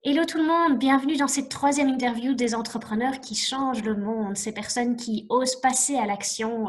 Hello tout le monde, bienvenue dans cette troisième interview des entrepreneurs qui changent le monde, ces personnes qui osent passer à l'action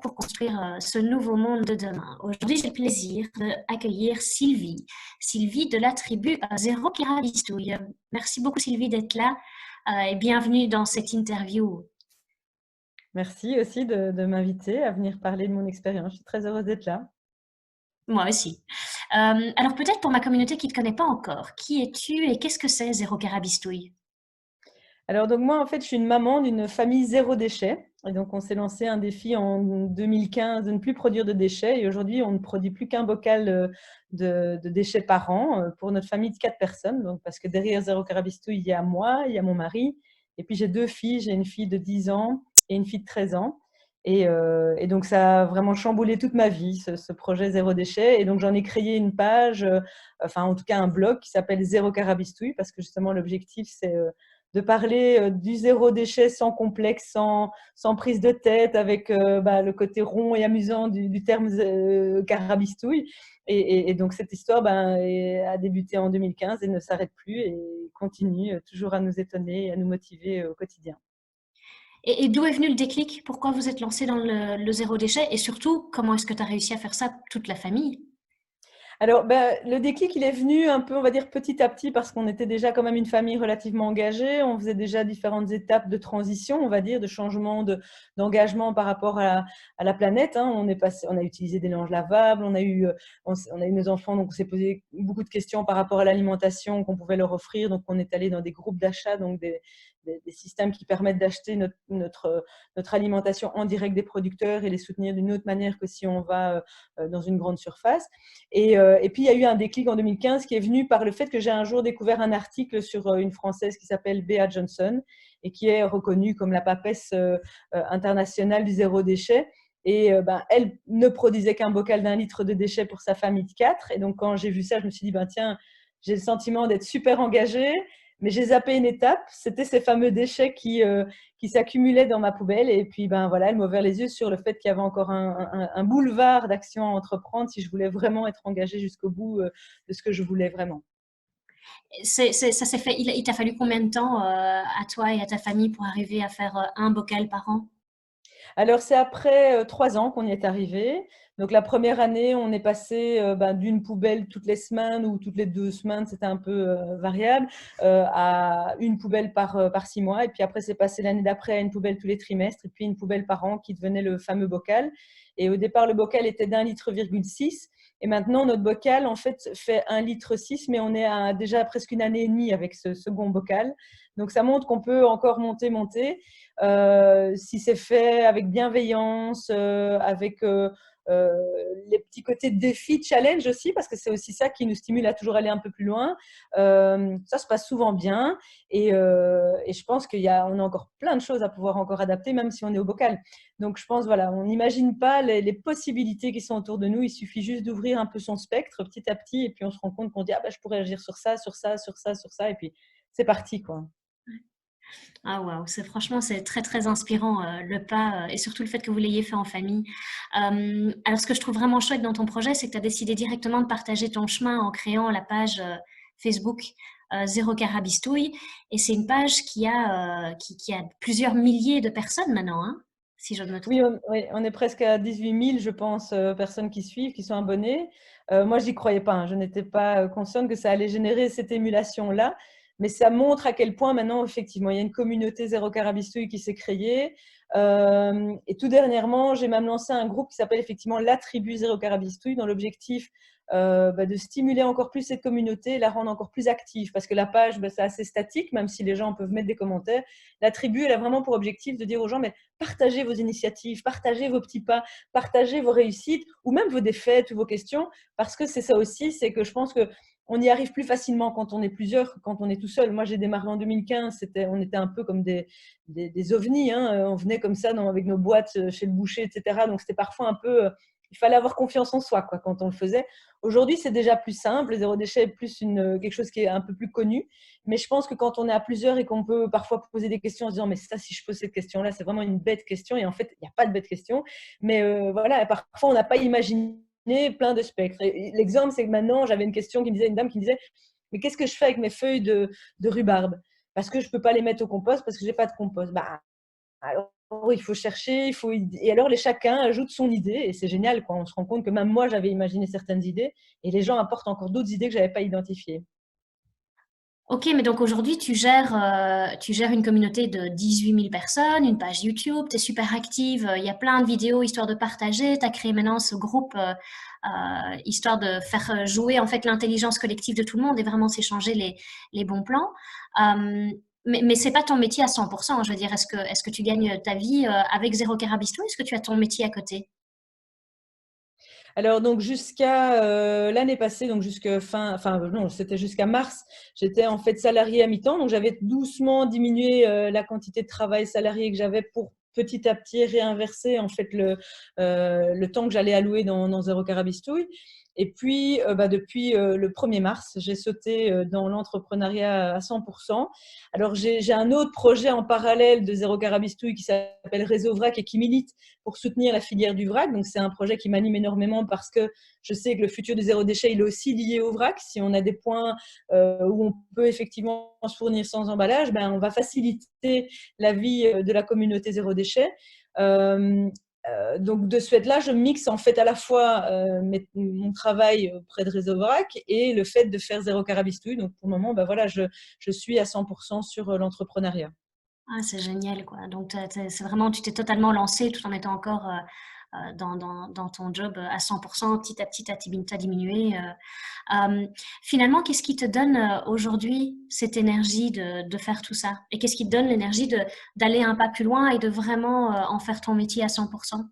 pour construire ce nouveau monde de demain. Aujourd'hui, j'ai le plaisir d'accueillir Sylvie, Sylvie de la tribu Zéro Kirabistouille. Merci beaucoup Sylvie d'être là et bienvenue dans cette interview. Merci aussi de m'inviter à venir parler de mon expérience. Je suis très heureuse d'être là. Moi aussi. Alors peut-être pour ma communauté qui ne te connaît pas encore, qui es-tu et qu'est-ce que c'est Zéro Kirabistouille? Alors donc moi, en fait, je suis une maman d'une famille zéro déchet. Et donc, on s'est lancé un défi en 2015 de ne plus produire de déchets. Et aujourd'hui, on ne produit plus qu'un bocal de déchets par an pour notre famille de 4 personnes. Donc, parce que derrière Zéro Carabistouille, il y a moi, il y a mon mari. Et puis, j'ai 2 filles. J'ai une fille de 10 ans et une fille de 13 ans. Et donc, ça a vraiment chamboulé toute ma vie, ce projet Zéro déchet. Et donc, j'en ai créé une page, enfin, en tout cas, un blog qui s'appelle Zéro Carabistouille, parce que justement, l'objectif, c'est de parler du zéro déchet sans complexe, sans prise de tête, avec le côté rond et amusant du terme carabistouille. Et donc, cette histoire a débuté en 2015 et ne s'arrête plus et continue toujours à nous étonner et à nous motiver au quotidien. Et d'où est venu le déclic? Pourquoi vous êtes lancé dans le zéro déchet? Et surtout, comment est-ce que tu as réussi à faire ça toute la famille? Alors, le déclic, il est venu un peu, on va dire, petit à petit, parce qu'on était déjà quand même une famille relativement engagée. On faisait déjà différentes étapes de transition, on va dire, de changement d'engagement par rapport à la planète, hein. On a utilisé des linges lavables, on a eu nos enfants, donc on s'est posé beaucoup de questions par rapport à l'alimentation qu'on pouvait leur offrir. Donc, on est allé dans des groupes d'achat, donc des systèmes qui permettent d'acheter notre alimentation en direct des producteurs et les soutenir d'une autre manière que si on va dans une grande surface. Et puis, il y a eu un déclic en 2015 qui est venu par le fait que j'ai un jour découvert un article sur une Française qui s'appelle Bea Johnson et qui est reconnue comme la papesse internationale du zéro déchet. Et elle ne produisait qu'un bocal d'1 litre de déchets pour sa famille de 4. Et donc, quand j'ai vu ça, je me suis dit, tiens, j'ai le sentiment d'être super engagée, mais j'ai zappé une étape. C'était ces fameux déchets qui s'accumulaient dans ma poubelle. Et puis, voilà, elle m'a ouvert les yeux sur le fait qu'il y avait encore un boulevard d'actions à entreprendre si je voulais vraiment être engagée jusqu'au bout de ce que je voulais vraiment. Ça s'est fait, il t'a fallu combien de temps à toi et à ta famille pour arriver à faire un bocal par an? Alors, c'est après 3 ans qu'on y est arrivé. Donc, la première année, on est passé d'une poubelle toutes les semaines ou toutes les 2 semaines, c'était un peu variable, à une poubelle par 6 mois. Et puis après, c'est passé l'année d'après à une poubelle tous les trimestres et puis une poubelle par an qui devenait le fameux bocal. Et au départ, le bocal était d'1,6 litre. Et maintenant, notre bocal, en fait 1,6 litre, mais on est à déjà presque une année et demie avec ce second bocal. Donc, ça montre qu'on peut encore monter. Si c'est fait avec bienveillance, avec les petits côtés de défi, challenge aussi, parce que c'est aussi ça qui nous stimule à toujours aller un peu plus loin. Ça se passe souvent bien et je pense on a encore plein de choses à pouvoir encore adapter, même si on est au bocal. Donc, je pense, voilà, on n'imagine pas les possibilités qui sont autour de nous. Il suffit juste d'ouvrir un peu son spectre petit à petit et puis on se rend compte qu'on dit, je pourrais agir sur ça, sur ça, sur ça, sur ça, et puis c'est parti, quoi. Ah waouh, franchement c'est très très inspirant le pas et surtout le fait que vous l'ayez fait en famille. Alors ce que je trouve vraiment chouette dans ton projet, c'est que tu as décidé directement de partager ton chemin en créant la page Facebook Zéro Carabistouille et c'est une page qui a plusieurs milliers de personnes maintenant, hein, si je ne me trompe. Oui, on est presque à 18 000, je pense, personnes qui suivent, qui sont abonnées. Moi, je n'y croyais pas, hein. Je n'étais pas consciente que ça allait générer cette émulation-là. Mais ça montre à quel point maintenant, effectivement, il y a une communauté Zéro Carabistouille qui s'est créée. Et tout dernièrement, j'ai même lancé un groupe qui s'appelle effectivement La Tribu Zéro Carabistouille, dans l'objectif de stimuler encore plus cette communauté et la rendre encore plus active. Parce que la page, c'est assez statique, même si les gens peuvent mettre des commentaires. La tribu, elle a vraiment pour objectif de dire aux gens, mais partagez vos initiatives, partagez vos petits pas, partagez vos réussites ou même vos défaites ou vos questions, parce que c'est ça aussi, c'est que je pense que on y arrive plus facilement quand on est plusieurs que quand on est tout seul. Moi, j'ai démarré en 2015, on était un peu comme des ovnis, hein. On venait comme ça avec nos boîtes chez le boucher, etc. Donc, c'était parfois un peu… il fallait avoir confiance en soi quand on le faisait. Aujourd'hui, c'est déjà plus simple. Le zéro déchet est plus quelque chose qui est un peu plus connu. Mais je pense que quand on est à plusieurs et qu'on peut parfois poser des questions en se disant, mais ça, si je pose cette question-là, c'est vraiment une bête question. Et en fait, il n'y a pas de bête question. Mais voilà, parfois, on n'a pas imaginé plein de spectres. Et l'exemple, c'est que maintenant, j'avais une question une dame qui me disait, mais qu'est-ce que je fais avec mes feuilles de rhubarbe? Parce que je ne peux pas les mettre au compost parce que je n'ai pas de compost. Bah, alors, il faut chercher, et alors chacun ajoute son idée et c'est génial, quoi. On se rend compte que même moi, j'avais imaginé certaines idées et les gens apportent encore d'autres idées que je n'avais pas identifiées. Ok, mais donc aujourd'hui, tu gères une communauté de 18 000 personnes, une page YouTube, tu es super active, il y a plein de vidéos histoire de partager, tu as créé maintenant ce groupe histoire de faire jouer en fait l'intelligence collective de tout le monde et vraiment s'échanger les bons plans. Mais c'est pas ton métier à 100%, je veux dire, est-ce que tu gagnes ta vie avec Zéro Carabisto? Est-ce que tu as ton métier à côté? Alors, donc, jusqu'à l'année passée, donc non, c'était jusqu'à mars, j'étais en fait salariée à mi-temps. Donc, j'avais doucement diminué la quantité de travail salarié que j'avais pour petit à petit réinverser en fait le temps que j'allais allouer dans Zéro Carabistouille. Et puis, depuis le 1er mars, j'ai sauté dans l'entrepreneuriat à 100%. Alors, j'ai un autre projet en parallèle de Zéro Carabistouille qui s'appelle Réseau Vrac et qui milite pour soutenir la filière du vrac. Donc, c'est un projet qui m'anime énormément parce que je sais que le futur du zéro déchet, il est aussi lié au vrac. Si on a des points où on peut effectivement se fournir sans emballage, ben, on va faciliter la vie de la communauté zéro déchet. Donc, de ce fait-là, je mixe en fait à la fois mon travail auprès de Réseau Vrac et le fait de faire Zéro Carabistouille. Donc, pour le moment, ben voilà, je suis à 100% sur l'entrepreneuriat. Ah, c'est génial, quoi. Donc, c'est vraiment, tu t'es totalement lancé tout en étant encore dans ton job à 100%, petit à petit, t'as diminué. Finalement, qu'est-ce qui te donne aujourd'hui cette énergie de faire tout ça? Et qu'est-ce qui te donne l'énergie d'aller un pas plus loin et de vraiment en faire ton métier à 100%?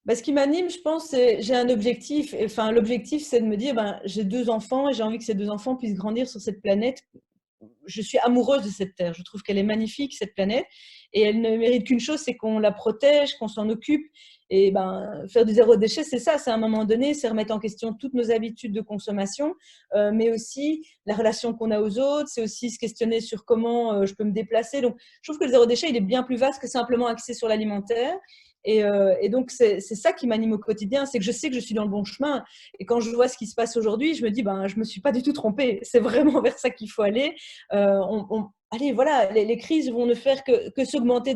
Bah, ce qui m'anime, je pense, c'est j'ai un objectif. Enfin, l'objectif, c'est de me dire, ben, j'ai 2 enfants et j'ai envie que ces 2 enfants puissent grandir sur cette planète. Je suis amoureuse de cette terre. Je trouve qu'elle est magnifique, cette planète, et elle ne mérite qu'une chose, c'est qu'on la protège, qu'on s'en occupe. Et ben, faire du zéro déchet, c'est ça. C'est à un moment donné, c'est remettre en question toutes nos habitudes de consommation, mais aussi la relation qu'on a aux autres. C'est aussi se questionner sur comment je peux me déplacer. Donc, je trouve que le zéro déchet, il est bien plus vaste que simplement axé sur l'alimentaire. Et donc, c'est ça qui m'anime au quotidien, c'est que je sais que je suis dans le bon chemin. Et quand je vois ce qui se passe aujourd'hui, je me dis, ben, je ne me suis pas du tout trompée. C'est vraiment vers ça qu'il faut aller. Allez, voilà, les crises vont ne faire que s'augmenter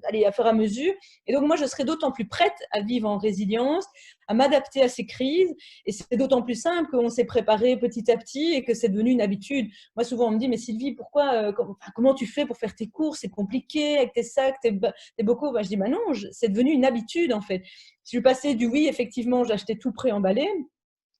allez, à fur et à mesure. Et donc, moi, je serai d'autant plus prête à vivre en résilience, à m'adapter à ces crises. Et c'est d'autant plus simple qu'on s'est préparé petit à petit et que c'est devenu une habitude. Moi, souvent, on me dit, mais Sylvie, pourquoi, comment tu fais pour faire tes courses? C'est compliqué avec tes sacs, tes bocaux. Ben, je dis, bah non, c'est devenu une habitude, en fait. Je suis passée du oui, effectivement, j'achetais tout pré-emballé,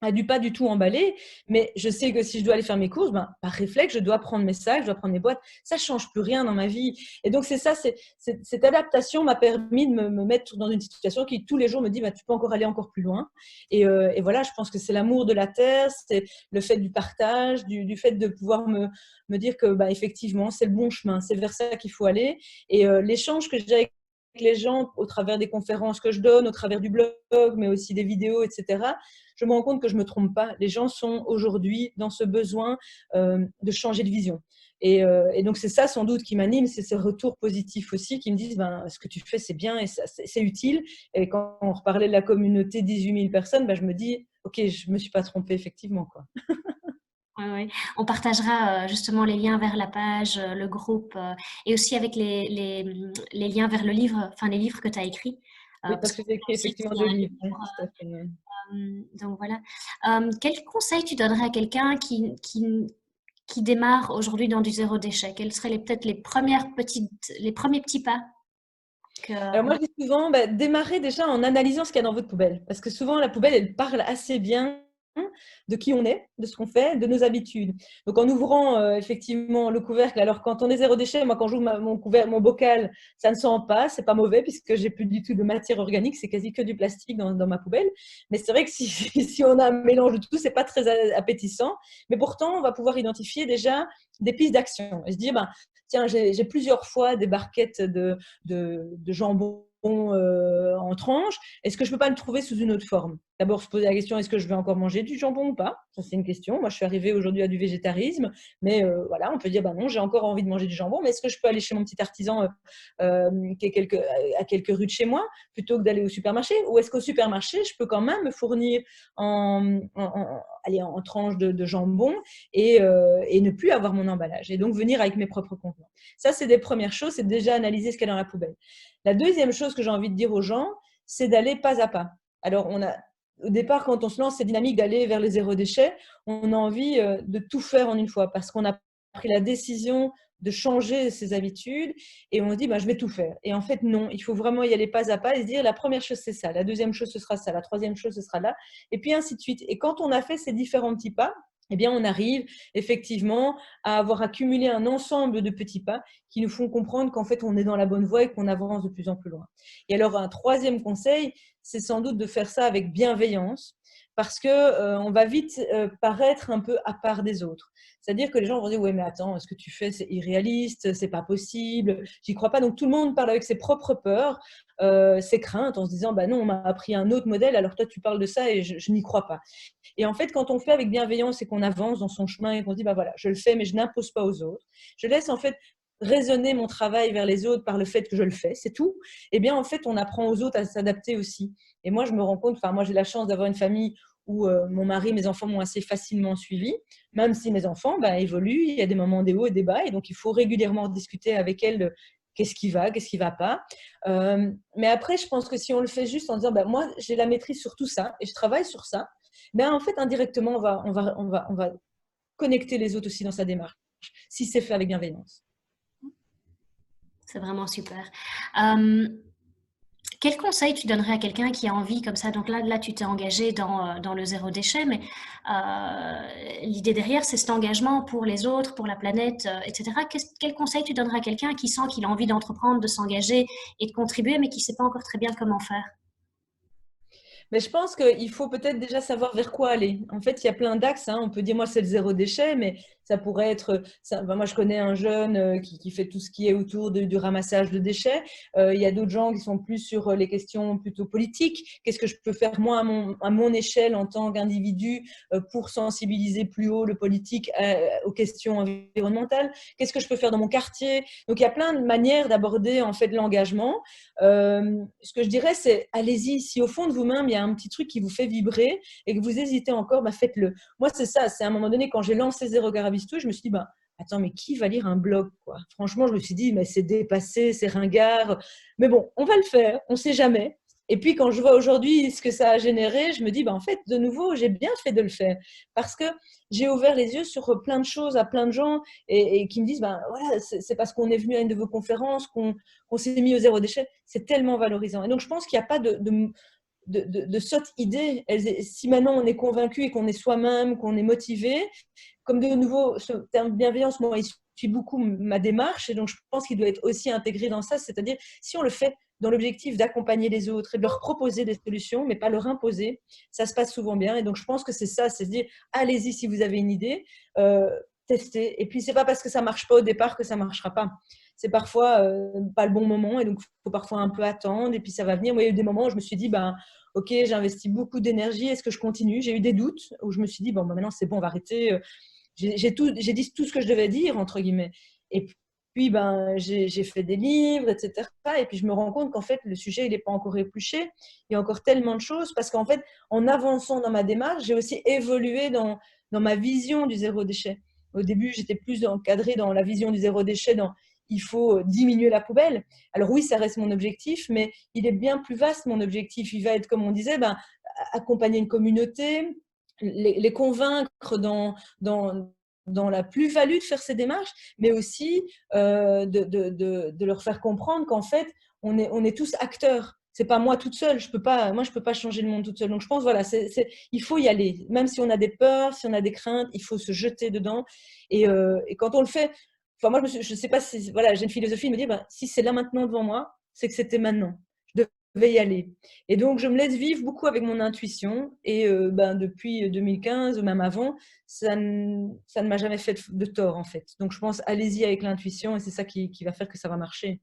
à du pas du tout emballé, mais je sais que si je dois aller faire mes courses, ben, par réflexe, je dois prendre mes sacs, je dois prendre mes boîtes. Ça ne change plus rien dans ma vie. Et donc, c'est ça, cette adaptation m'a permis de me mettre dans une situation qui, tous les jours, me dit, ben, tu peux encore aller encore plus loin. Et voilà, je pense que c'est l'amour de la terre, c'est le fait du partage, du fait de pouvoir me dire que, ben, effectivement, c'est le bon chemin, c'est vers ça qu'il faut aller. Et l'échange que j'ai avec les gens au travers des conférences que je donne, au travers du blog, mais aussi des vidéos, etc., je me rends compte que je ne me trompe pas. Les gens sont aujourd'hui dans ce besoin de changer de vision. Et donc, c'est ça sans doute qui m'anime, c'est ce retour positif aussi qui me disent ben, ce que tu fais, c'est bien et c'est utile. Et quand on reparlait de la communauté 18 000 personnes, ben, je me dis, OK, je ne me suis pas trompée, effectivement, quoi. Ouais, ouais. On partagera justement les liens vers la page, le groupe et aussi avec les liens vers le livre, enfin les livres que tu as écrits. Oui, Parce parce que que j'ai écrit aussi, effectivement il y 2 a un livres. Oui, livre. tout à fait. Ouais. Donc voilà. Quel conseil tu donnerais à quelqu'un qui démarre aujourd'hui dans du zéro déchet? Quels seraient peut-être les premiers petits pas que... Alors moi, je dis souvent, bah, démarrez déjà en analysant ce qu'il y a dans votre poubelle. Parce que souvent, la poubelle, elle parle assez bien de qui on est, de ce qu'on fait, de nos habitudes. Donc en ouvrant effectivement le couvercle, alors quand on est zéro déchet, moi quand j'ouvre mon bocal, ça ne sent pas, c'est pas mauvais puisque j'ai plus du tout de matière organique, c'est quasi que du plastique dans ma poubelle. Mais c'est vrai que si on a un mélange de tout, c'est pas très appétissant. Mais pourtant, on va pouvoir identifier déjà des pistes d'action et se dire, ben, tiens, j'ai plusieurs fois des barquettes de jambon en tranches. Est-ce que je ne peux pas le trouver sous une autre forme? d'abord se poser la question, est-ce que je vais encore manger du jambon ou pas? Ça, c'est une question. Moi, je suis arrivée aujourd'hui à du végétarisme, mais voilà, on peut dire, bah non, j'ai encore envie de manger du jambon, mais est-ce que je peux aller chez mon petit artisan qui est à quelques rues de chez moi, plutôt que d'aller au supermarché? Ou est-ce qu'au supermarché, je peux quand même me fournir allez, en tranches de jambon et ne plus avoir mon emballage, et donc venir avec mes propres contenants. Ça, c'est des premières choses, c'est déjà analyser ce qu'il y a dans la poubelle. La deuxième chose que j'ai envie de dire aux gens, c'est d'aller pas à pas. Alors, au départ, quand on se lance cette dynamique d'aller vers les zéro déchet, on a envie de tout faire en une fois parce qu'on a pris la décision de changer ses habitudes et on se dit, bah, je vais tout faire. Et en fait, non, il faut vraiment y aller pas à pas et se dire, la première chose, c'est ça, la deuxième chose, ce sera ça, la troisième chose, ce sera là, et puis ainsi de suite. Et quand on a fait ces différents petits pas, eh bien, on arrive effectivement à avoir accumulé un ensemble de petits pas qui nous font comprendre qu'en fait, on est dans la bonne voie et qu'on avance de plus en plus loin. Et alors, un troisième conseil, c'est sans doute de faire ça avec bienveillance, parce qu'on va vite paraître un peu à part des autres. C'est-à-dire que les gens vont dire, oui, mais attends, ce que tu fais, c'est irréaliste, c'est pas possible, j'y crois pas. Donc, tout le monde parle avec ses propres peurs, ses craintes, en se disant, bah non, on m'a appris un autre modèle, alors toi, tu parles de ça et je n'y crois pas. Et en fait, quand on fait avec bienveillance et qu'on avance dans son chemin et qu'on se dit, bah voilà, je le fais, mais je n'impose pas aux autres, je laisse en fait raisonner mon travail vers les autres par le fait que je le fais, c'est tout, eh bien, en fait, on apprend aux autres à s'adapter aussi. Et moi, je me rends compte, enfin, moi, j'ai la chance d'avoir une famille où mon mari, mes enfants m'ont assez facilement suivi, même si mes enfants évoluent, il y a des moments des hauts et des bas, et donc il faut régulièrement discuter avec elles de qu'est-ce qui va, qu'est-ce qui ne va pas. Mais après, je pense que si on le fait juste en disant, moi, j'ai la maîtrise sur tout ça, et je travaille sur ça, en fait, indirectement, on va connecter les autres aussi dans sa démarche, si c'est fait avec bienveillance. C'est vraiment super. Quel conseil tu donnerais à quelqu'un qui a envie comme ça? Donc là tu t'es engagé dans le zéro déchet, mais l'idée derrière, c'est cet engagement pour les autres, pour la planète, etc. Quel conseil tu donnerais à quelqu'un qui sent qu'il a envie d'entreprendre, de s'engager et de contribuer, mais qui ne sait pas encore très bien comment faire? Mais je pense qu'il faut peut-être déjà savoir vers quoi aller. En fait, il y a plein d'axes. On peut dire, moi, c'est le zéro déchet, mais ça pourrait être… moi, je connais un jeune qui fait tout ce qui est autour du ramassage de déchets. Il y a d'autres gens qui sont plus sur les questions plutôt politiques. Qu'est-ce que je peux faire, moi, à mon échelle, en tant qu'individu, pour sensibiliser plus haut le politique aux questions environnementales? Qu'est-ce que je peux faire dans mon quartier? Donc, il y a plein de manières d'aborder, en fait, l'engagement. Ce que je dirais, c'est allez-y. Si au fond de vous-même, il y a un petit truc qui vous fait vibrer et que vous hésitez encore, faites-le. Moi, c'est ça. C'est à un moment donné, quand j'ai lancé Zéro Garabisto, je me suis dit, attends, mais qui va lire un blog, quoi? Franchement, je me suis dit, mais c'est dépassé, c'est ringard. Mais bon, on va le faire, on ne sait jamais. Et puis, quand je vois aujourd'hui ce que ça a généré, je me dis, en fait, de nouveau, j'ai bien fait de le faire. Parce que j'ai ouvert les yeux sur plein de choses à plein de gens et qui me disent, voilà, c'est parce qu'on est venu à une de vos conférences qu'on s'est mis au zéro déchet. C'est tellement valorisant. Et donc, je pense qu'il n'y a pas de sotte idée. Si maintenant on est convaincu et qu'on est soi-même, qu'on est motivé, comme de nouveau, ce terme bienveillance, moi, il suit beaucoup ma démarche et donc je pense qu'il doit être aussi intégré dans ça. C'est-à-dire, si on le fait dans l'objectif d'accompagner les autres et de leur proposer des solutions, mais pas leur imposer, ça se passe souvent bien. Et donc, je pense que c'est ça, c'est se dire, allez-y si vous avez une idée, testez. Et puis, c'est pas parce que ça marche pas au départ que ça marchera pas. C'est parfois pas le bon moment et donc il faut parfois un peu attendre et puis ça va venir. Moi, il y a eu des moments où je me suis dit, ok, j'ai investi beaucoup d'énergie, est-ce que je continue? J'ai eu des doutes où je me suis dit, maintenant c'est bon, on va arrêter. J'ai dit tout ce que je devais dire, entre guillemets. Et puis, j'ai fait des livres, etc. Et puis, je me rends compte qu'en fait, le sujet, il n'est pas encore épluché. Il y a encore tellement de choses parce qu'en fait, en avançant dans ma démarche, j'ai aussi évolué dans ma vision du zéro déchet. Au début, j'étais plus encadrée dans la vision du zéro déchet, il faut diminuer la poubelle. Alors oui, ça reste mon objectif, mais il est bien plus vaste, mon objectif. Il va être, comme on disait, accompagner une communauté, les convaincre dans la plus-value de faire ces démarches, mais aussi de leur faire comprendre qu'en fait, on est tous acteurs. C'est pas moi toute seule, je peux pas changer le monde toute seule. Donc je pense, voilà, il faut y aller. Même si on a des peurs, si on a des craintes, il faut se jeter dedans. Et quand on le fait, enfin moi, je sais pas si, voilà, j'ai une philosophie, de me dire, si c'est là maintenant devant moi, c'est que c'était maintenant. Je devais y aller. Et donc, je me laisse vivre beaucoup avec mon intuition. Et depuis 2015, ou même avant, ça ne m'a jamais fait de tort, en fait. Donc, je pense, allez-y avec l'intuition et c'est ça qui va faire que ça va marcher.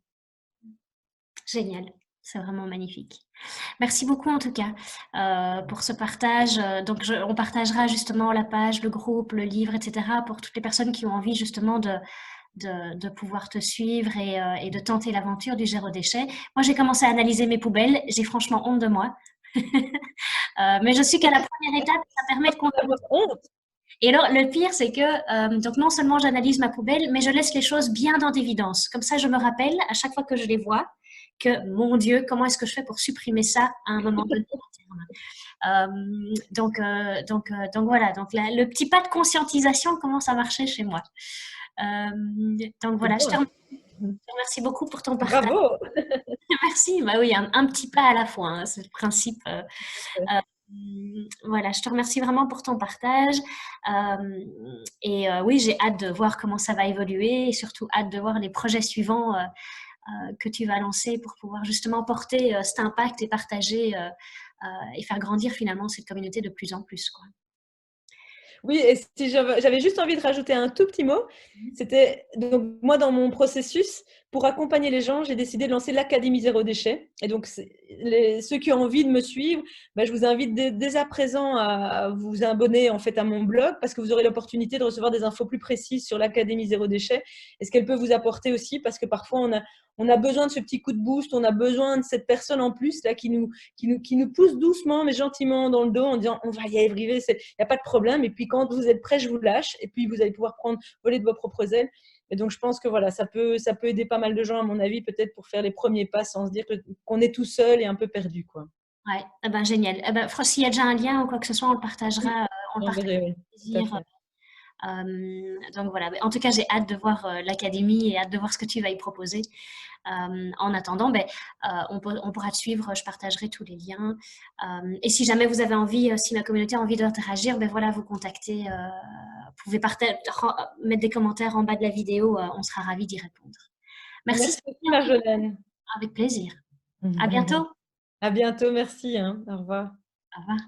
Génial. C'est vraiment magnifique. Merci beaucoup en tout cas pour ce partage. Donc, on partagera justement la page, le groupe, le livre, etc. pour toutes les personnes qui ont envie justement de pouvoir te suivre et de tenter l'aventure du zéro déchet. Moi, j'ai commencé à analyser mes poubelles. J'ai franchement honte de moi. Mais je suis qu'à la première étape, ça permet de Avoir compter. honte. Et alors, le pire, c'est que donc non seulement j'analyse ma poubelle, mais je laisse les choses bien dans d'évidence. Comme ça, je me rappelle à chaque fois que je les vois que, mon Dieu, comment est-ce que je fais pour supprimer ça à un moment donné à terme. Donc voilà, donc le petit pas de conscientisation commence à marcher chez moi. Donc C'est voilà, je te bien. remercie beaucoup pour ton partage. Bravo. Merci, bah oui, un petit pas à la fois, hein, c'est le principe. Voilà, je te remercie vraiment pour ton partage. Oui, j'ai hâte de voir comment ça va évoluer et surtout hâte de voir les projets suivants que tu vas lancer pour pouvoir justement porter cet impact et partager et faire grandir finalement cette communauté de plus en plus, quoi. Oui, et si j'avais juste envie de rajouter un tout petit mot, c'était donc moi dans mon processus, pour accompagner les gens, j'ai décidé de lancer l'Académie Zéro Déchet. Et donc ceux qui ont envie de me suivre, ben, je vous invite dès à présent à vous abonner en fait à mon blog parce que vous aurez l'opportunité de recevoir des infos plus précises sur l'Académie Zéro Déchet et ce qu'elle peut vous apporter aussi parce que parfois on a besoin de ce petit coup de boost, on a besoin de cette personne en plus là qui nous pousse doucement mais gentiment dans le dos en disant on va y arriver, il n'y a pas de problème. Et puis quand vous êtes prêt, je vous lâche et puis vous allez pouvoir voler de vos propres ailes. Et donc je pense que voilà, ça peut aider pas mal de gens à mon avis, peut-être pour faire les premiers pas sans se dire qu'on est tout seul et un peu perdu, quoi. Ouais, eh ben, génial. Eh ben, s'il y a déjà un lien ou quoi que ce soit, on le partagera, on le partagera J'enverrai, oui, avec tout à plaisir. fait. Donc voilà, en tout cas, j'ai hâte de voir l'académie et hâte de voir ce que tu vas y proposer. En attendant, on pourra te suivre, je partagerai tous les liens. Et si jamais vous avez envie, si ma communauté a envie d'interagir, voilà, vous contacter. Vous pouvez mettre des commentaires en bas de la vidéo, on sera ravis d'y répondre. Merci, Merci beaucoup, Marjolaine. avec plaisir. À bientôt. À bientôt, merci, hein. Au revoir. Au revoir.